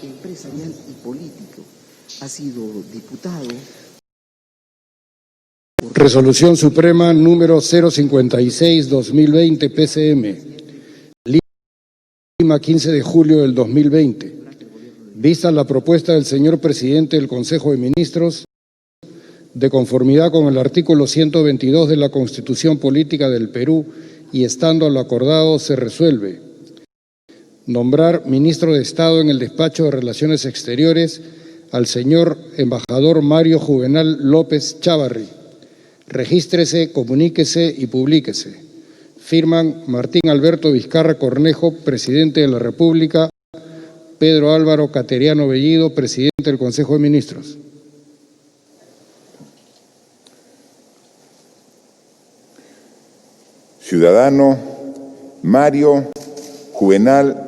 empresarial y político. Ha sido diputado. Resolución Suprema número 056-2020 PCM, Lima, 15 de julio del 2020. Vista la propuesta del señor presidente del Consejo de Ministros, de conformidad con el artículo 122 de la Constitución Política del Perú y estando lo acordado, se resuelve nombrar ministro de Estado en el Despacho de Relaciones Exteriores al señor embajador Mario Juvenal López Chávarri. Regístrese, comuníquese y publíquese. Firman Martín Alberto Vizcarra Cornejo, presidente de la República, Pedro Álvaro Cateriano Bellido, presidente del Consejo de Ministros. Ciudadano Mario Juvenal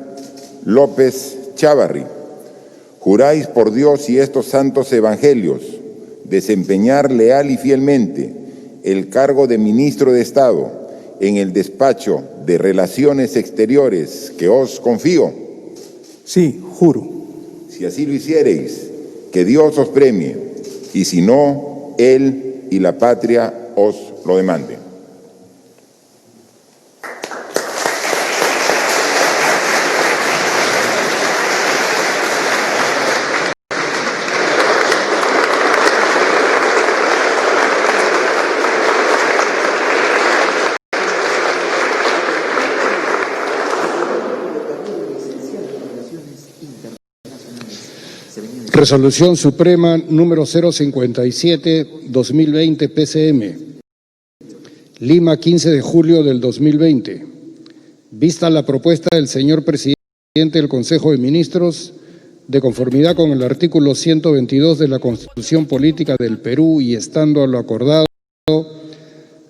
López Chávarri, juráis por Dios y estos santos evangelios desempeñar leal y fielmente el cargo de ministro de Estado en el despacho de Relaciones Exteriores que os confío. Sí, juro. Si así lo hiciereis, que Dios os premie, y si no, Él y la patria os lo demanden. Resolución Suprema número 057-2020 PCM, Lima, 15 de julio del 2020. Vista la propuesta del señor presidente del Consejo de Ministros, de conformidad con el artículo 122 de la Constitución Política del Perú y estando a lo acordado,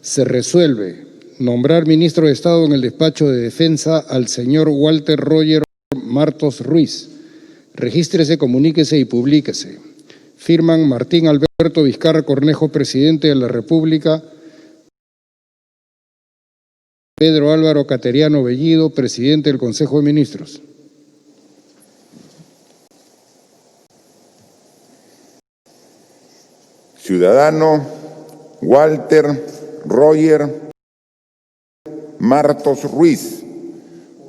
se resuelve nombrar ministro de Estado en el Despacho de Defensa al señor Walter Roger Martos Ruiz. Regístrese, comuníquese y publíquese. Firman Martín Alberto Vizcarra Cornejo, presidente de la República, Pedro Álvaro Cateriano Bellido, presidente del Consejo de Ministros. Ciudadano Walter Roger Martos Ruiz,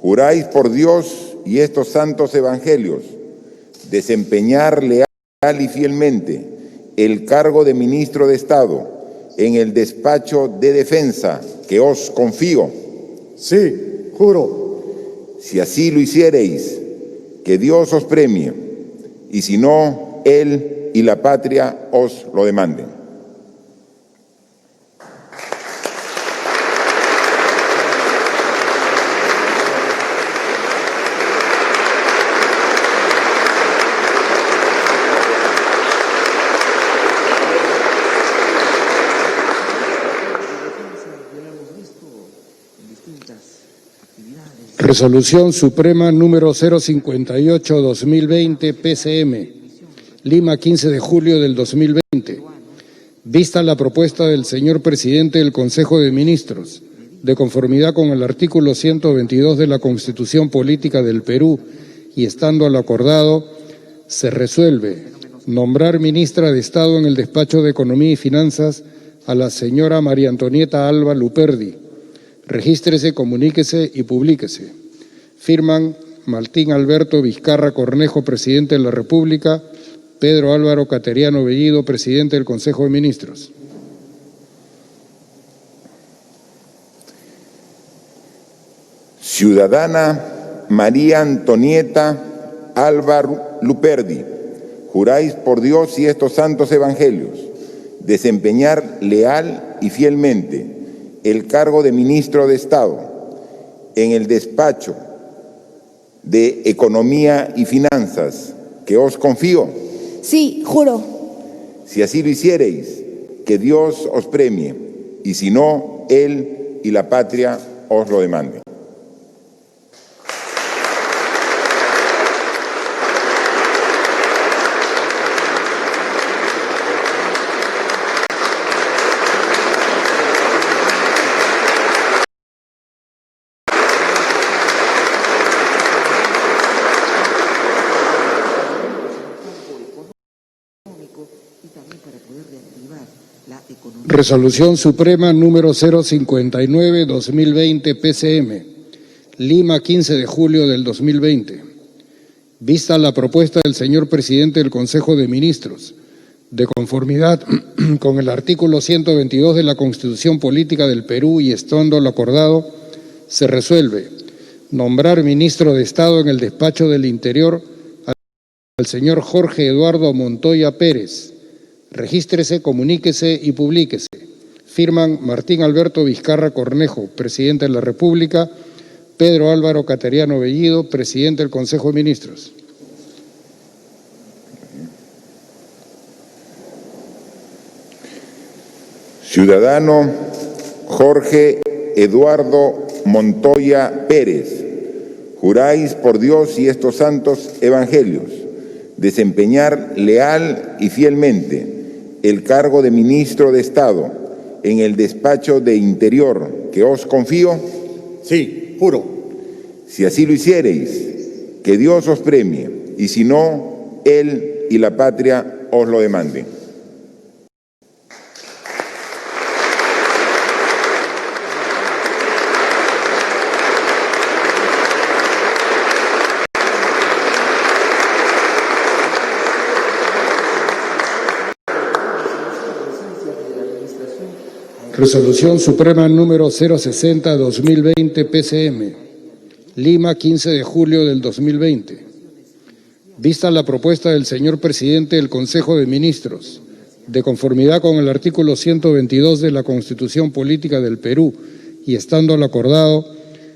juráis por Dios y estos santos evangelios desempeñar leal y fielmente el cargo de ministro de Estado en el despacho de Defensa que os confío. Sí, juro. Si así lo hiciereis, que Dios os premie, y si no, Él y la patria os lo demanden. Resolución Suprema número 058-2020 PCM, Lima, 15 de julio del 2020. Vista la propuesta del señor presidente del Consejo de Ministros, de conformidad con el artículo 122 de la Constitución Política del Perú y estando a lo acordado, se resuelve nombrar ministra de Estado en el Despacho de Economía y Finanzas a la señora María Antonieta Alba Luperdi. Regístrese, comuníquese y publíquese. Firman Martín Alberto Vizcarra Cornejo, presidente de la República, Pedro Álvaro Cateriano Bellido, presidente del Consejo de Ministros. Ciudadana María Antonieta Alba Luperdi, juráis por Dios y estos santos evangelios desempeñar leal y fielmente el cargo de ministro de Estado en el despacho de Economía y Finanzas que os confío. Sí, juro. Si así lo hiciereis, que Dios os premie, y si no, Él y la patria os lo demanden. Resolución Suprema número 059-2020 PCM, Lima, 15 de julio del 2020. Vista la propuesta del señor presidente del Consejo de Ministros, de conformidad con el artículo 122 de la Constitución Política del Perú y estando lo acordado, se resuelve nombrar ministro de Estado en el Despacho del Interior al señor Jorge Eduardo Montoya Pérez. Regístrese, comuníquese y publíquese. Firman Martín Alberto Vizcarra Cornejo, presidente de la República, Pedro Álvaro Cateriano Bellido, presidente del Consejo de Ministros. Ciudadano Jorge Eduardo Montoya Pérez, juráis por Dios y estos santos evangelios desempeñar leal y fielmente el cargo de ministro de Estado en el despacho de Interior que os confío. Sí, juro. Si así lo hiciereis, que Dios os premie, y si no, Él y la patria os lo demanden. Resolución Suprema número 060-2020 PCM, Lima, 15 de julio del 2020. Vista la propuesta del señor presidente del Consejo de Ministros, de conformidad con el artículo 122 de la Constitución Política del Perú y estando lo acordado,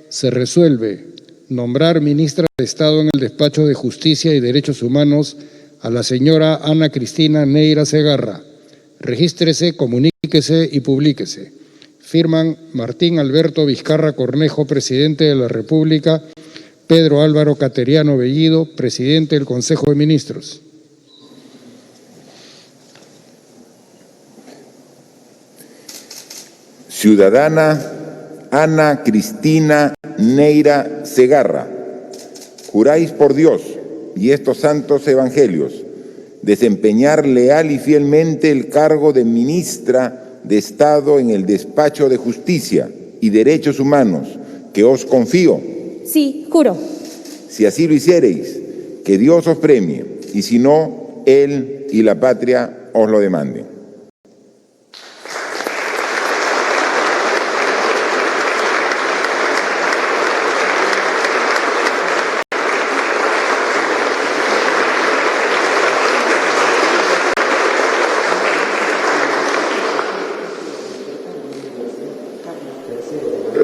se resuelve nombrar ministra de Estado en el Despacho de Justicia y Derechos Humanos a la señora Ana Cristina Neira Segarra. Regístrese, comuníquese y publíquese. Firman Martín Alberto Vizcarra Cornejo, presidente de la República, Pedro Álvaro Cateriano Bellido, presidente del Consejo de Ministros. Ciudadana Ana Cristina Neira Segarra, juráis por Dios y estos santos evangelios desempeñar leal y fielmente el cargo de ministra de Estado en el Despacho de Justicia y Derechos Humanos que os confío. Sí, juro. Si así lo hiciereis, que Dios os premie, y si no, Él y la patria os lo demanden.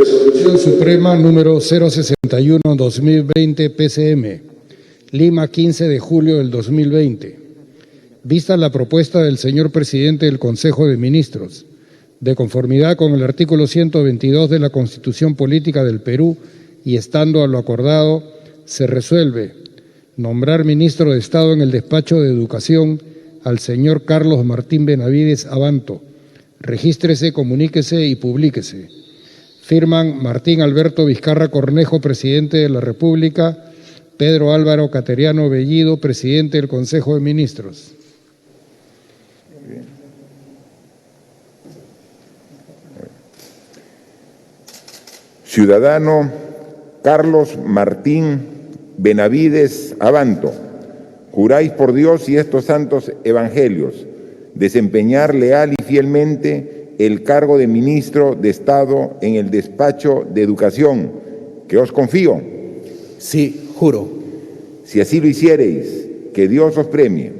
Resolución Suprema número 061-2020 PCM, Lima, 15 de julio del 2020. Vista la propuesta del señor presidente del Consejo de Ministros, de conformidad con el artículo 122 de la Constitución Política del Perú y estando a lo acordado, se resuelve nombrar ministro de Estado en el Despacho de Educación al señor Carlos Martín Benavides Abanto. Regístrese, comuníquese y publíquese. Firman Martín Alberto Vizcarra Cornejo, presidente de la República, Pedro Álvaro Cateriano Bellido, presidente del Consejo de Ministros. Ciudadano Carlos Martín Benavides Abanto, juráis por Dios y estos santos evangelios desempeñar leal y fielmente el cargo de ministro de Estado en el Despacho de Educación que os confío. Sí, juro. Si así lo hiciereis, que Dios os premie,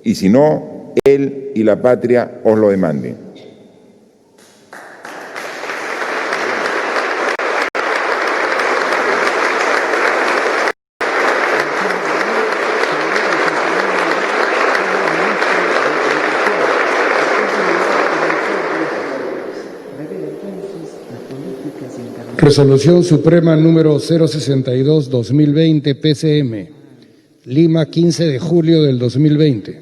y si no, Él y la patria os lo demanden. Resolución Suprema número 062-2020 PCM, Lima, 15 de julio del 2020.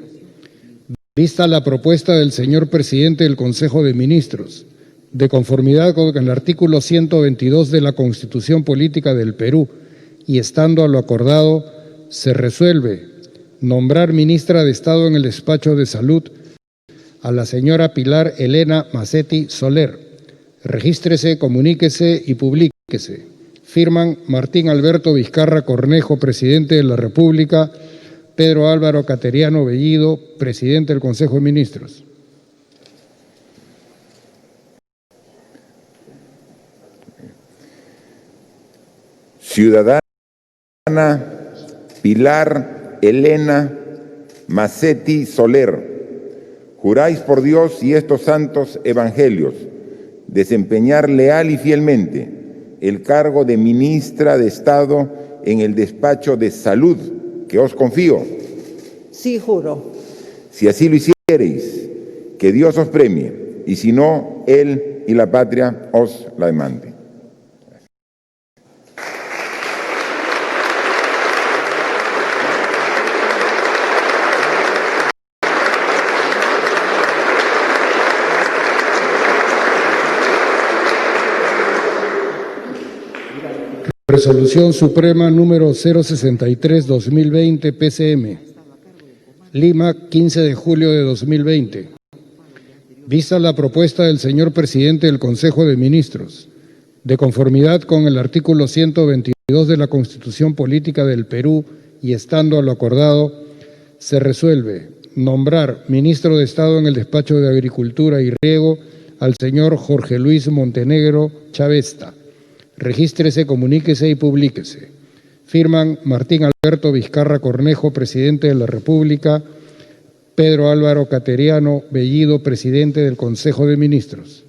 Vista la propuesta del señor presidente del Consejo de Ministros, de conformidad con el artículo 122 de la Constitución Política del Perú y estando a lo acordado, se resuelve nombrar ministra de Estado en el Despacho de Salud a la señora Pilar Elena Macetti Soler. Regístrese, comuníquese y publíquese. Firman Martín Alberto Vizcarra Cornejo, presidente de la República, Pedro Álvaro Cateriano Bellido, presidente del Consejo de Ministros. Ciudadana Pilar Elena Macetti Soler, juráis por Dios y estos santos evangelios desempeñar leal y fielmente el cargo de ministra de Estado en el despacho de Salud que os confío. Sí, juro. Si así lo hiciereis, que Dios os premie, y si no, Él y la patria os la demande. Resolución Suprema número 063-2020 PCM. Lima, 15 de julio de 2020. Vista la propuesta del señor presidente del Consejo de Ministros, de conformidad con el artículo 122 de la Constitución Política del Perú y estando a lo acordado, se resuelve nombrar ministro de Estado en el despacho de Agricultura y Riego al señor Jorge Luis Montenegro Chavesta. Regístrese, comuníquese y publíquese. Firman Martín Alberto Vizcarra Cornejo, presidente de la República, Pedro Álvaro Cateriano Bellido, presidente del Consejo de Ministros.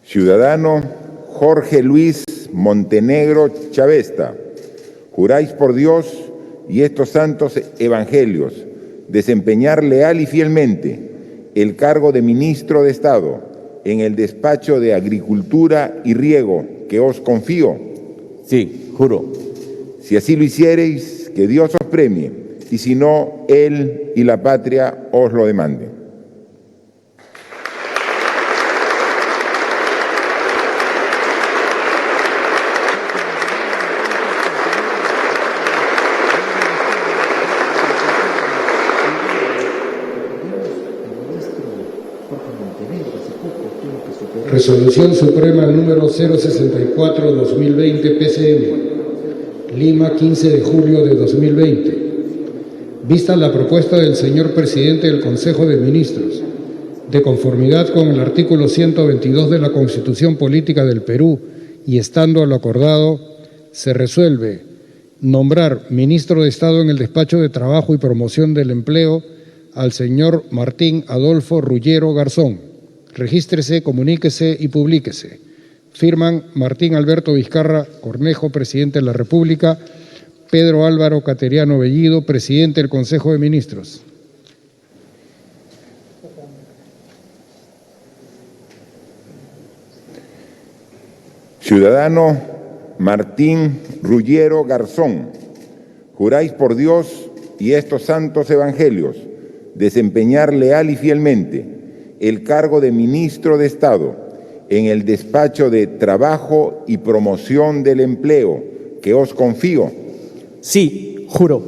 Ciudadano Jorge Luis Montenegro Chavesta, juráis por Dios y estos santos evangelios desempeñar leal y fielmente el cargo de ministro de Estado en el despacho de Agricultura y Riego que os confío. Sí, juro. Si así lo hiciereis, que Dios os premie, y si no, Él y la patria os lo demanden. Resolución Suprema número 064-2020 PCM. Lima, 15 de julio de 2020. Vista la propuesta del señor presidente del Consejo de Ministros, de conformidad con el artículo 122 de la Constitución Política del Perú y estando a lo acordado, se resuelve nombrar ministro de Estado en el despacho de Trabajo y Promoción del Empleo al señor Martín Adolfo Rullero Garzón. Regístrese, comuníquese y publíquese. Firman Martín Alberto Vizcarra Cornejo, presidente de la República, Pedro Álvaro Cateriano Bellido, presidente del Consejo de Ministros. Ciudadano Martín Rullero Garzón, juráis por Dios y estos santos evangelios desempeñar leal y fielmente el cargo de ministro de Estado en el despacho de Trabajo y Promoción del Empleo que os confío. Sí, juro.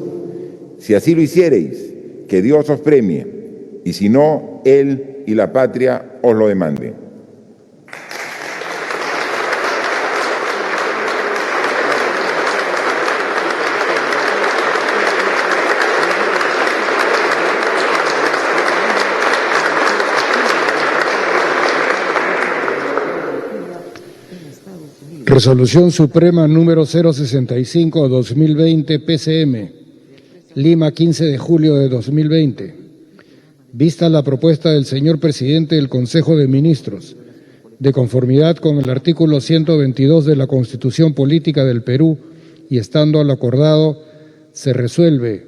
Si así lo hiciereis, que Dios os premie, y si no, Él y la patria os lo demanden. Resolución Suprema número 065-2020 PCM. Lima, 15 de julio de 2020. Vista la propuesta del señor presidente del Consejo de Ministros, de conformidad con el artículo 122 de la Constitución Política del Perú y estando a lo acordado, se resuelve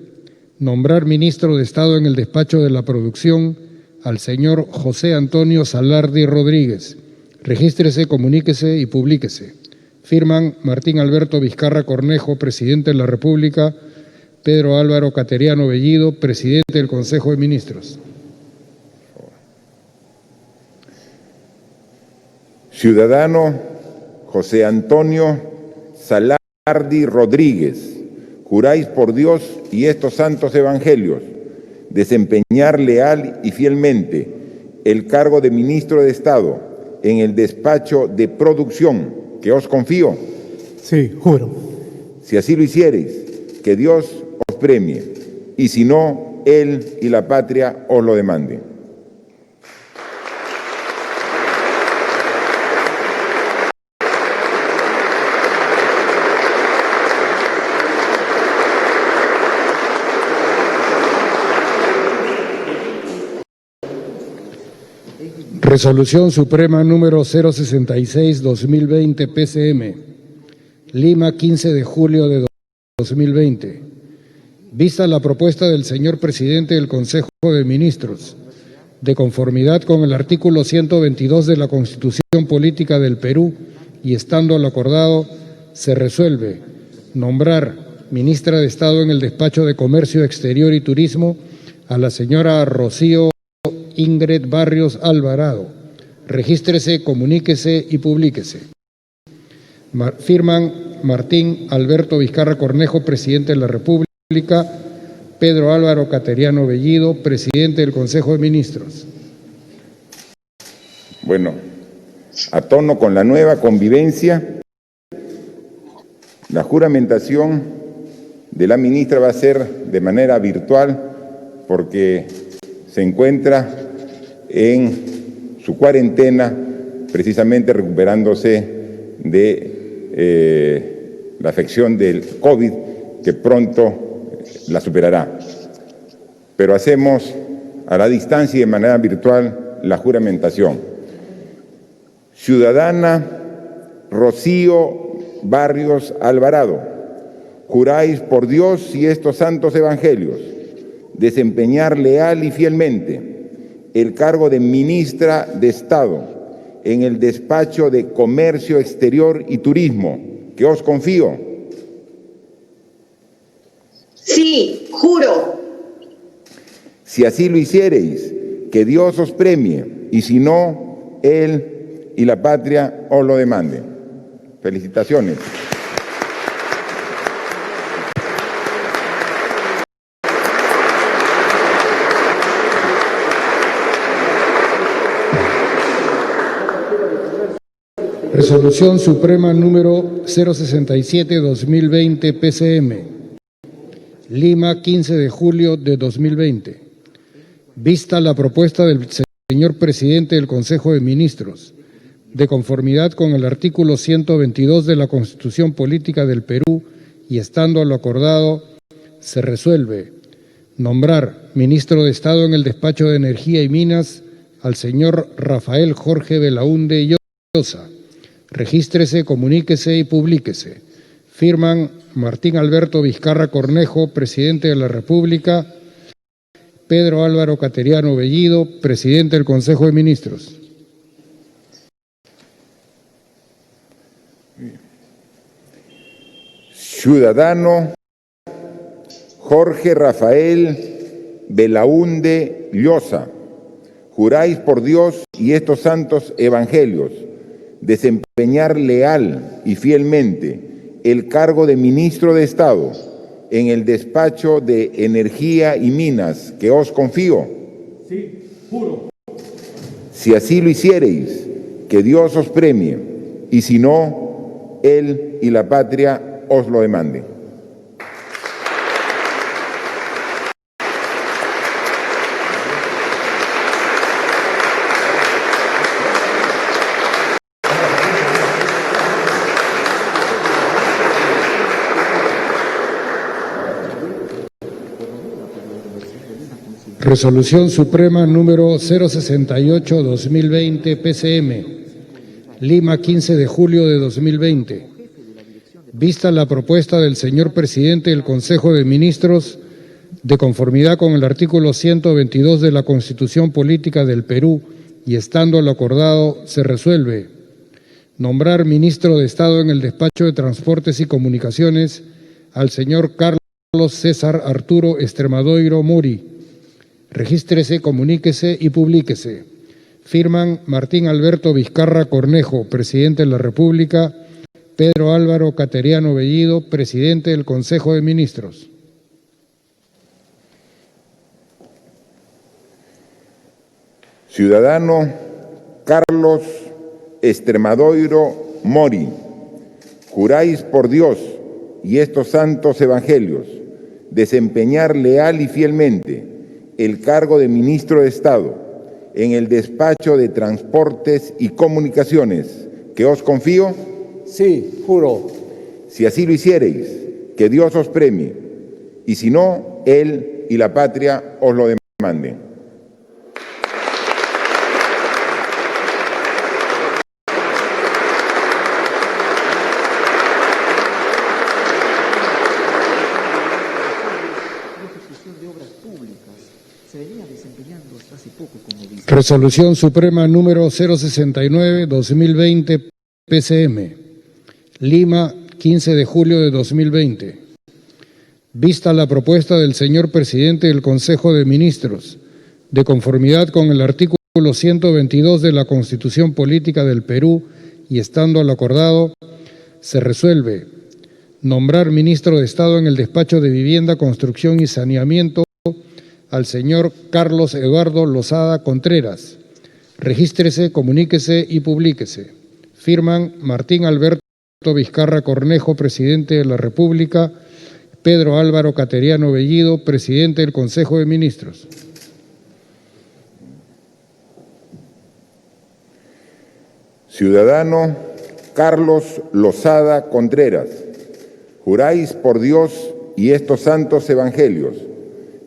nombrar ministro de Estado en el despacho de la Producción al señor José Antonio Salardi Rodríguez. Regístrese, comuníquese y publíquese. Firman Martín Alberto Vizcarra Cornejo, presidente de la República, Pedro Álvaro Cateriano Bellido, presidente del Consejo de Ministros. Ciudadano José Antonio Salardi Rodríguez, juráis por Dios y estos santos evangelios desempeñar leal y fielmente el cargo de ministro de Estado en el despacho de producción que os confío. Sí, juro. Si así lo hiciereis, que Dios os premie, y si no, Él y la patria os lo demanden. Resolución Suprema número 066-2020 PCM, Lima, 15 de julio de 2020. Vista la propuesta del señor presidente del Consejo de Ministros, de conformidad con el artículo 122 de la Constitución Política del Perú y estando lo acordado, se resuelve nombrar ministra de Estado en el Despacho de Comercio Exterior y Turismo a la señora Rocío Ingrid Barrios Alvarado. Regístrese, comuníquese y publíquese. Firman Martín Alberto Vizcarra Cornejo, presidente de la República; Pedro Álvaro Cateriano Bellido, presidente del Consejo de Ministros. Bueno, a tono con la nueva convivencia, la juramentación de la ministra va a ser de manera virtual porque se encuentra en su cuarentena, precisamente recuperándose de la afección del COVID, que pronto la superará. Pero hacemos a la distancia y de manera virtual la juramentación. Ciudadana Rocío Barrios Alvarado, juráis por Dios y estos santos evangelios desempeñar leal y fielmente el cargo de ministra de Estado en el Despacho de Comercio Exterior y Turismo que os confío. Sí, juro. Si así lo hiciereis, que Dios os premie, y si no, Él y la patria os lo demanden. Felicitaciones. Resolución Suprema número 067-2020 PCM, Lima, 15 de julio de 2020. Vista la propuesta del señor presidente del Consejo de Ministros, de conformidad con el artículo 122 de la Constitución Política del Perú y estando lo acordado, se resuelve nombrar ministro de Estado en el Despacho de Energía y Minas al señor Rafael Jorge Belaúnde Llosa. Regístrese, comuníquese y publíquese. Firman Martín Alberto Vizcarra Cornejo, presidente de la República; Pedro Álvaro Cateriano Bellido, presidente del Consejo de Ministros. Ciudadano Jorge Rafael Belaúnde Llosa, juráis por Dios y estos santos evangelios desempeñar leal y fielmente el cargo de ministro de Estado en el Despacho de Energía y Minas que os confío. Sí, juro. Si así lo hiciereis, que Dios os premie, y si no, Él y la patria os lo demanden. Resolución Suprema número 068-2020 PCM, Lima, 15 de julio de 2020. Vista la propuesta del señor presidente del Consejo de Ministros, de conformidad con el artículo 122 de la Constitución Política del Perú y estando lo acordado, se resuelve nombrar ministro de Estado en el Despacho de Transportes y Comunicaciones al señor Carlos César Arturo Extremadoiro Muri. Regístrese, comuníquese y publíquese. Firman Martín Alberto Vizcarra Cornejo, presidente de la República; Pedro Álvaro Cateriano Bellido, presidente del Consejo de Ministros. Ciudadano Carlos Extremadoiro Mori, juráis por Dios y estos santos evangelios desempeñar leal y fielmente el cargo de ministro de Estado en el despacho de Transportes y Comunicaciones que os confío. Sí, juro. Si así lo hiciereis, que Dios os premie, y si no, Él y la patria os lo demanden. Resolución Suprema número 069-2020 PCM, Lima, 15 de julio de 2020. Vista la propuesta del señor presidente del Consejo de Ministros, de conformidad con el artículo 122 de la Constitución Política del Perú y estando lo acordado, se resuelve nombrar ministro de Estado en el despacho de Vivienda, Construcción y Saneamiento al señor Carlos Eduardo Lozada Contreras. Regístrese, comuníquese y publíquese. Firman Martín Alberto Vizcarra Cornejo, presidente de la República, Pedro Álvaro Cateriano Bellido, presidente del Consejo de Ministros. Ciudadano Carlos Lozada Contreras, juráis por Dios y estos santos evangelios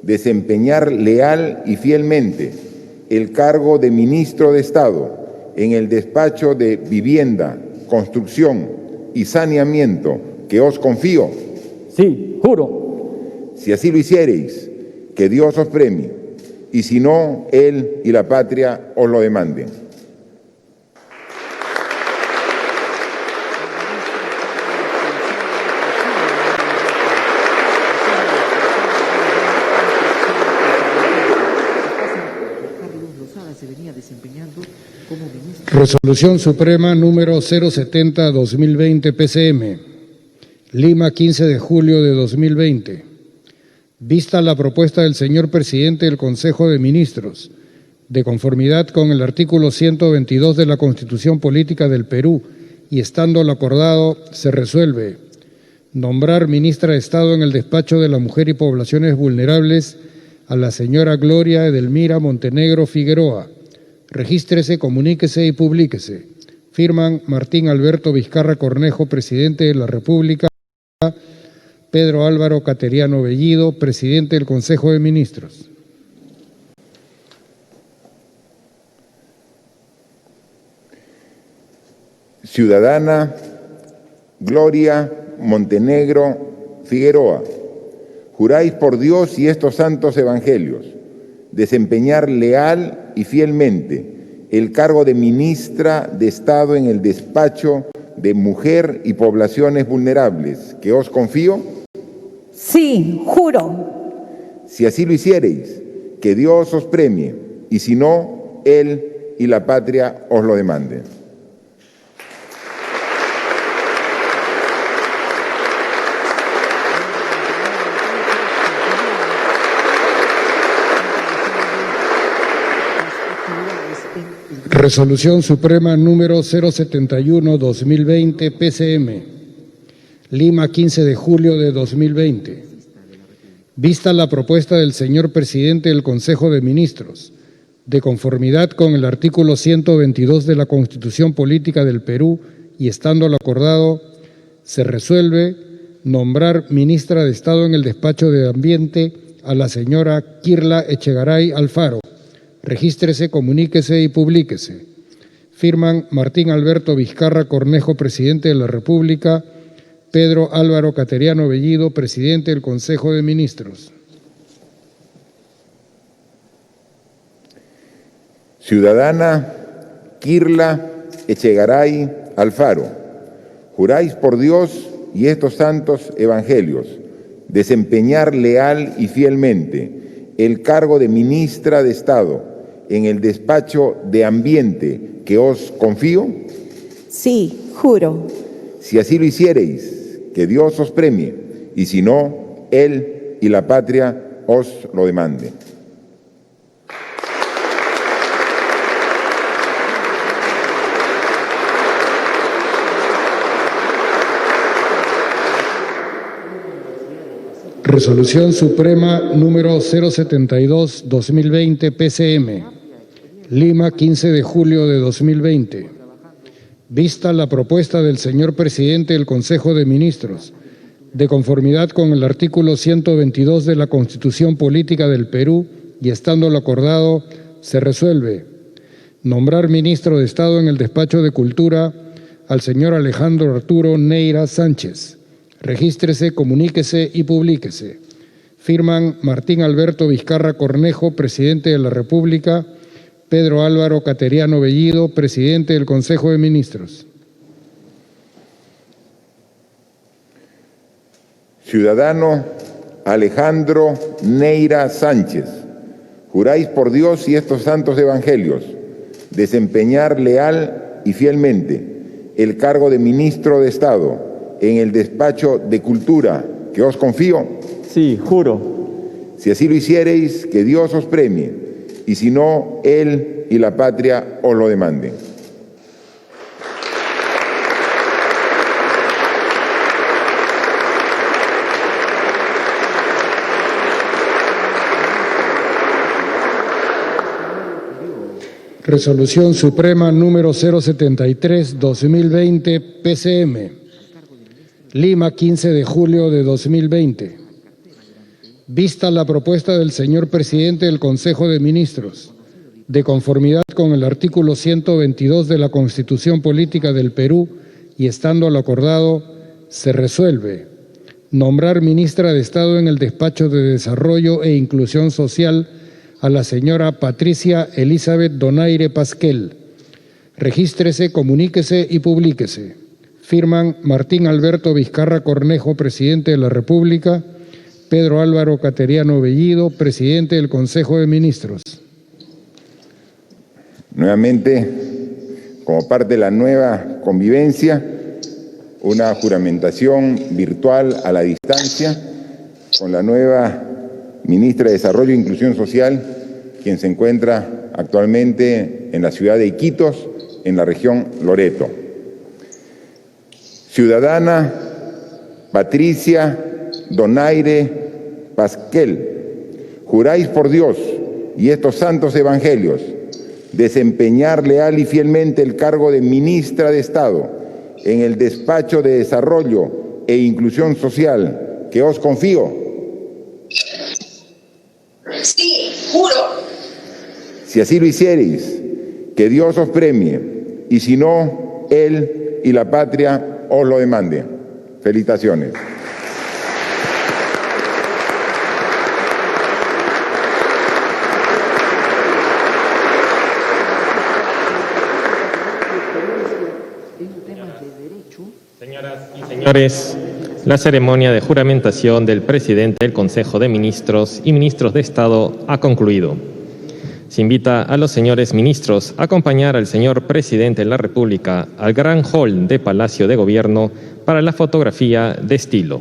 desempeñar leal y fielmente el cargo de ministro de Estado en el despacho de Vivienda, Construcción y Saneamiento que os confío. Sí, juro. Si así lo hiciereis, que Dios os premie, y si no, Él y la patria os lo demanden. Resolución Suprema número 070-2020 PCM, Lima, 15 de julio de 2020. Vista la propuesta del señor presidente del Consejo de Ministros, de conformidad con el artículo 122 de la Constitución Política del Perú y estando lo acordado, se resuelve nombrar ministra de Estado en el despacho de la Mujer y Poblaciones Vulnerables a la señora Gloria Edelmira Montenegro Figueroa. Regístrese, comuníquese y publíquese. Firman Martín Alberto Vizcarra Cornejo, presidente de la República, Pedro Álvaro Cateriano Bellido, presidente del Consejo de Ministros. Ciudadana Gloria Montenegro Figueroa, juráis por Dios y estos santos evangelios desempeñar leal y fielmente el cargo de ministra de Estado en el despacho de Mujer y Poblaciones Vulnerables que os confío. Sí, juro. Si así lo hiciereis, que Dios os premie, y si no, Él y la patria os lo demanden. Resolución Suprema número 071-2020 PCM, Lima, 15 de julio de 2020. Vista la propuesta del señor presidente del Consejo de Ministros, de conformidad con el artículo 122 de la Constitución Política del Perú y estando lo acordado, se resuelve nombrar ministra de Estado en el despacho de Ambiente a la señora Kirla Echegaray Alfaro. Regístrese, comuníquese y publíquese. Firman Martín Alberto Vizcarra Cornejo, presidente de la República, Pedro Álvaro Cateriano Bellido, presidente del Consejo de Ministros. Ciudadana Kirla Echegaray Alfaro, juráis por Dios y estos santos evangelios desempeñar leal y fielmente el cargo de ministra de Estado en el despacho de Ambiente que os confío. Sí, juro. Si así lo hiciereis, que Dios os premie, y si no, Él y la patria os lo demanden. Resolución Suprema número 072-2020 PCM, Lima, 15 de julio de 2020. Vista la propuesta del señor presidente del Consejo de Ministros, de conformidad con el artículo 122 de la Constitución Política del Perú y estando lo acordado, se resuelve nombrar ministro de Estado en el Despacho de Cultura al señor Alejandro Arturo Neira Sánchez. Regístrese, comuníquese y publíquese. Firman Martín Alberto Vizcarra Cornejo, presidente de la República, Pedro Álvaro Cateriano Bellido, presidente del Consejo de Ministros. Ciudadano Alejandro Neira Sánchez, juráis por Dios y estos santos evangelios desempeñar leal y fielmente el cargo de ministro de Estado en el Despacho de Cultura que os confío. Sí, juro. Si así lo hiciereis, que Dios os premie, y si no, Él y la patria os lo demanden. Resolución Suprema número 073-2020 PCM, Lima, 15 de julio de 2020. Vista la propuesta del señor presidente del Consejo de Ministros, de conformidad con el artículo 122 de la Constitución Política del Perú y estando lo acordado, se resuelve nombrar ministra de Estado en el Despacho de Desarrollo e Inclusión Social a la señora Patricia Elizabeth Donaire Pasquel. Regístrese, comuníquese y publíquese. Firman Martín Alberto Vizcarra Cornejo, presidente de la República, Pedro Álvaro Cateriano Bellido, presidente del Consejo de Ministros. Nuevamente, como parte de la nueva convivencia, una juramentación virtual a la distancia con la nueva ministra de Desarrollo e Inclusión Social, quien se encuentra actualmente en la ciudad de Iquitos, en la región Loreto. Ciudadana Patricia Donaire Pasquel, juráis por Dios y estos santos evangelios desempeñar leal y fielmente el cargo de ministra de Estado en el Despacho de Desarrollo e Inclusión Social que os confío. Sí, juro. Si así lo hiciereis, que Dios os premie, y si no, Él y la patria os lo demanden. Felicitaciones. Señoras y señores, la ceremonia de juramentación del presidente del Consejo de Ministros y ministros de Estado ha concluido. Se invita a los señores ministros a acompañar al señor presidente de la República al gran hall de Palacio de Gobierno para la fotografía de estilo.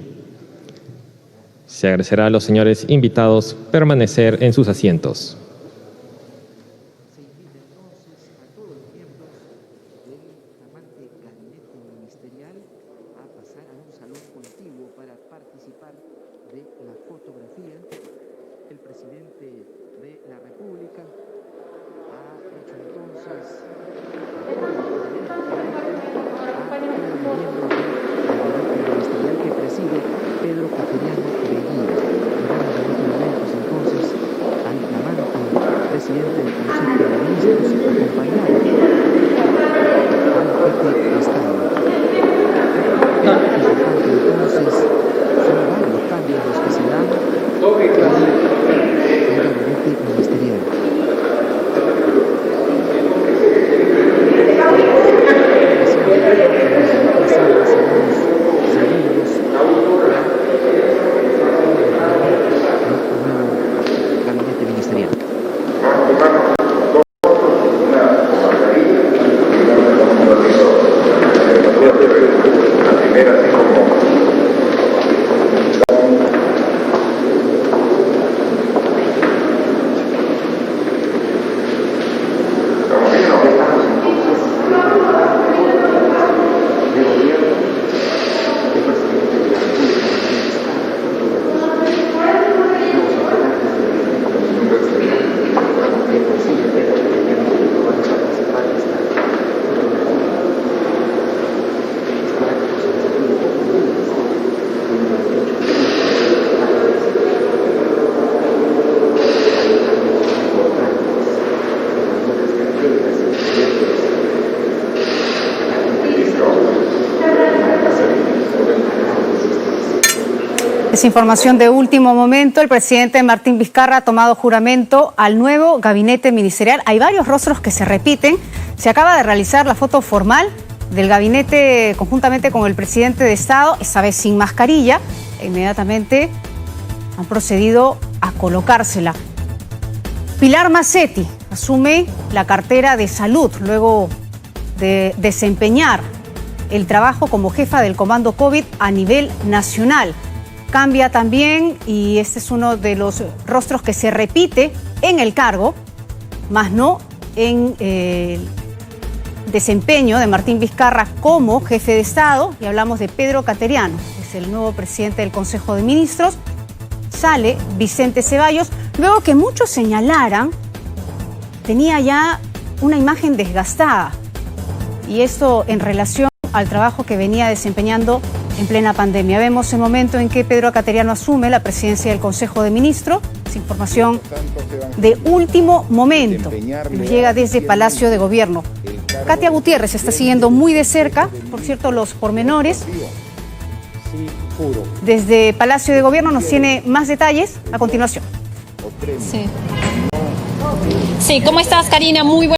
Se agradecerá a los señores invitados permanecer en sus asientos. El presidente de la República ha hecho entonces ministerial que preside Pedro Cateriano Bellido. Llegamos en estos momentos entonces al flamante presidente del Consejo de Ministros acompañado al jefe de Estado. Entonces son varios cambios los que se dan ministerial. Gabinete ministerial. Es información de último momento. El presidente Martín Vizcarra ha tomado juramento al nuevo gabinete ministerial. Hay varios rostros que se repiten. Se acaba de realizar la foto formal del gabinete conjuntamente con el presidente de Estado, esta vez sin mascarilla. Inmediatamente han procedido a colocársela. Pilar Macetti asume la cartera de Salud luego de desempeñar el trabajo como jefa del Comando COVID a nivel nacional. Cambia también, y este es uno de los rostros que se repite en el cargo, más no en el desempeño de Martín Vizcarra como jefe de Estado, y hablamos de Pedro Cateriano, es el nuevo presidente del Consejo de Ministros. Sale Vicente Ceballos, luego que muchos señalaran, tenía ya una imagen desgastada, y esto en relación al trabajo que venía desempeñando en plena pandemia. Vemos el momento en que Pedro Cateriano asume la presidencia del Consejo de Ministros. Es información de último momento. Nos llega desde Palacio de Gobierno. Katia Gutiérrez está siguiendo muy de cerca, por cierto, los pormenores. Desde Palacio de Gobierno nos tiene más detalles a continuación. Sí, ¿cómo estás, Karina? Muy buenas